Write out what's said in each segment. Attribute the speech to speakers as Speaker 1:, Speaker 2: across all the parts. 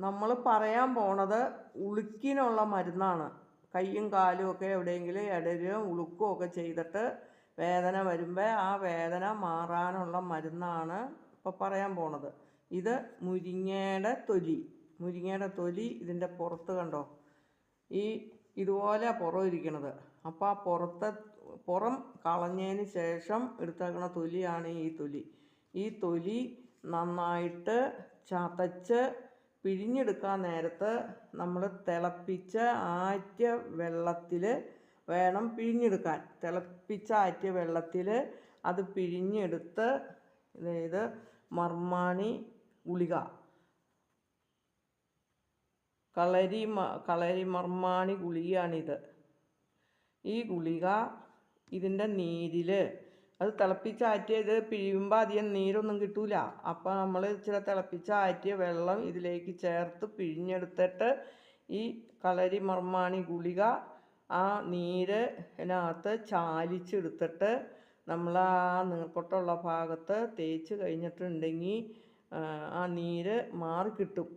Speaker 1: നമ്മൾ പറയാൻ പോണത് ഉളുക്കിനുള്ള മരുന്നാണ്. കയ്യും കാലും ഒക്കെ എവിടെയെങ്കിലും ഇടരുകയോ ഉളുക്കുകയോ ഒക്കെ ചെയ്തിട്ട് വേദന വരുമ്പോൾ ആ വേദന മാറാനുള്ള മരുന്നാണ് ഇപ്പോൾ പറയാൻ പോണത്. ഇത് മുരിങ്ങയുടെ തൊലി ഇതിൻ്റെ പുറത്ത് കണ്ടോ, ഇതുപോലെ പുറം ഇരിക്കണത്. അപ്പോൾ ആ പുറം കളഞ്ഞതിന് ശേഷം എടുത്തേക്കണ തൊലിയാണ് ഈ തൊലി നന്നായിട്ട് ചതച്ച് പിഴിഞ്ഞെടുക്കാൻ നേരത്ത് നമ്മൾ തിളപ്പിച്ച ആറ്റിയ വെള്ളത്തിൽ വേണം പിഴിഞ്ഞെടുക്കാൻ. തിളപ്പിച്ച ആറ്റിയ വെള്ളത്തിൽ അത് പിഴിഞ്ഞെടുത്ത് ഇത് മർമാണി ഗുളിക, കളരി മർമാണി ഗുളികയാണിത്. ഈ ഗുളിക ഇതിൻ്റെ നീരിൽ അത് തിളപ്പിച്ച് ആറ്റിയത് പിഴിയുമ്പോൾ അധികം നീരൊന്നും കിട്ടൂല. അപ്പോൾ നമ്മൾ ഇച്ചിരി തിളപ്പിച്ച് ആറ്റിയ വെള്ളം ഇതിലേക്ക് ചേർത്ത് പിഴിഞ്ഞെടുത്തിട്ട് ഈ കളരി മർമാണി ഗുളിക ആ നീരിനകത്ത് ചാലിച്ചെടുത്തിട്ട് നമ്മൾ ആ നീർപ്പൊട്ടുള്ള ഭാഗത്ത് തേച്ച് കഴിഞ്ഞിട്ടുണ്ടെങ്കിൽ ആ നീര് മാറിക്കിട്ടും.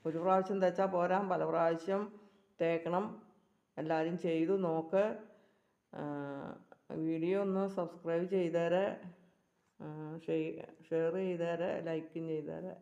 Speaker 1: ഒരു പ്രാവശ്യം തേച്ചാൽ പോരാ, പല പ്രാവശ്യം തേക്കണം. എല്ലാവരും ചെയ്തു നോക്ക്. വീഡിയോ ഒന്ന് സബ്സ്ക്രൈബ് ചെയ്തേരെ, ഷെയർ ചെയ്തേരെ, ലൈക്കും ചെയ്തേരെ.